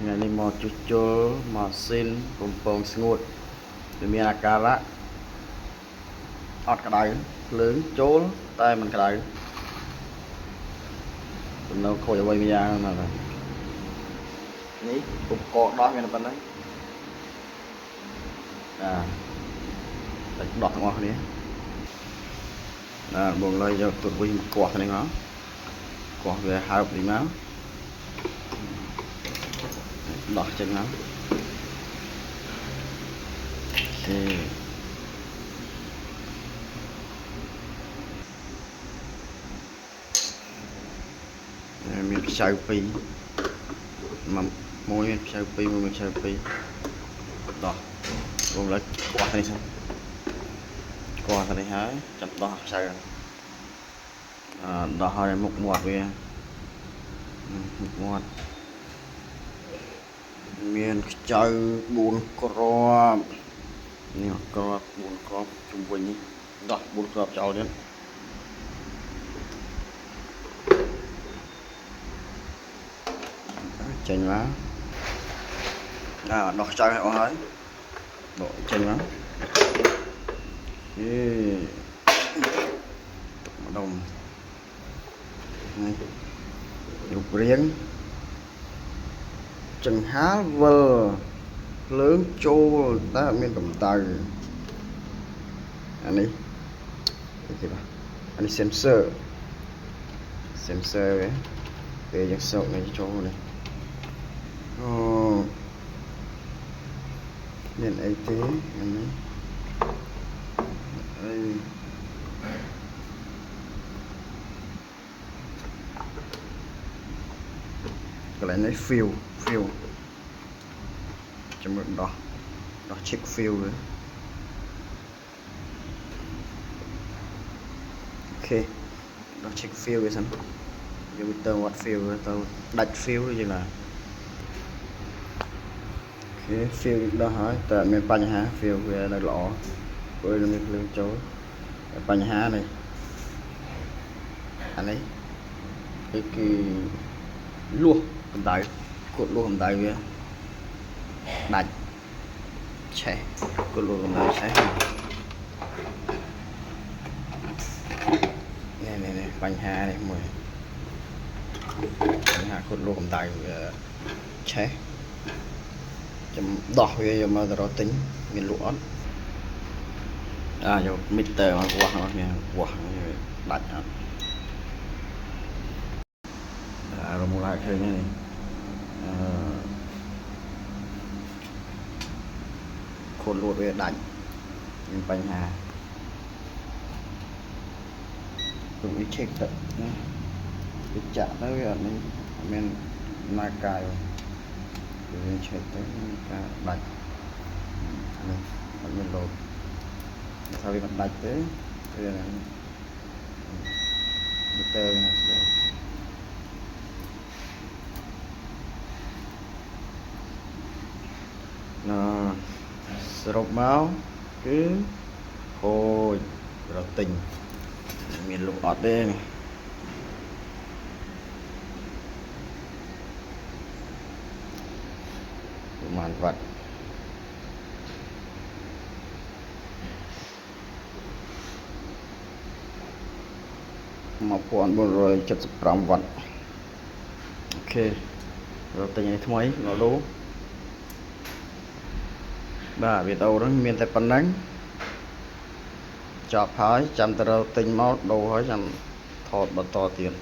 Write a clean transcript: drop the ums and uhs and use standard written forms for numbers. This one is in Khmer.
ថ្ងៃនេះមកជួសជុលម៉ាស៊ីនបំពងស្ងួតវាមានអាការៈអត់ក្តៅភ្លើងចូលតែមិនក្តៅទំនៅខូចអ្វីមួយយ៉ាងណានេះឧបករណ៍ដោះមានតែប៉ុណ្្នឹងតែដោះទាំងអស់គ្នាបងឡើយយកទុតវិញកោះទៅនេះមកកោះវាហើបនេះមកដោះចេញមកមានខ្ចៅពីរមួយមានខ្ចៅពីរមួយមានខ្ចៅពីរដោះបងឡើយកោះទៅនេះសិនកោះទៅនេះហើយចាំដោះខ្ចៅដោះឲ្យមុខមាត់វាមុខមាត់មានខ្ចៅ4គ្រាប់នេះគ្រាប់4គ្រាប់ជុំវិញនេះដោះ4គ្រាប់ចោលទៀតចេញមកដោះខ្ចៅឲ្យអស់ហើយដកចេញមកម្ដុំនេះរូបរាងចង្ហាល់វិលភ្លើងចូលតែអត់មានកម្ដៅអានេះគេបាទអានេះ sensor វាពេលយើងសោកនេះចូលនេះអូមានអីទេអានេះអីកន្លែងនេះ fuse ជាមួយដោះ check fuse អូខេដោះ check fuse វាសិនយើងទៅវត្ត fuse ទៅដាច់ fuse យ៉ាងណាអូខេ fuse ដោះហើយតែអត់មានបញ្ហា fuse វានៅល្អព្រោះវាមានភ្លើងចូលតែបញ្ហានេះអានេះគឺលួសកម្ដៅកดលួសកម្ដៅវាដាច់ឆេះកดលួសកម្ដៅឆេះនេះបញ្ហានេះមួយបញ្ហាកดលួសកម្ដៅឆេះចាំដោះវាយកមកទៅរកទិញមានលក់អត់យកមីទ័រមកវាស់អត់មានវាស់ដាច់អត់រមូលហេតុឃើញនេះខូនលួតវាដាច់មានបញ្ហាទុំវាឆេកទៅណាវាចាក់ទៅវាអត់មានណាកាយវាឆេកទៅមានការដាច់នេះអត់មានលូតថាវាមិនដាច់ទេវាមីទ័រណាស្ទើរសរុបមកគឺហូចរត់ទិញមានលក់អត់ទេនេះប្រហែលវ៉ាត់1475វ៉ាត់អូខេរត់ទិញនេះថ្មីមកដូរបាទវីដេអូហ្នឹងមានតែប៉ុណ្្នឹងចប់ហើយចាំទៅរកទិញមកដូរហើយចាំថតបន្តទៀត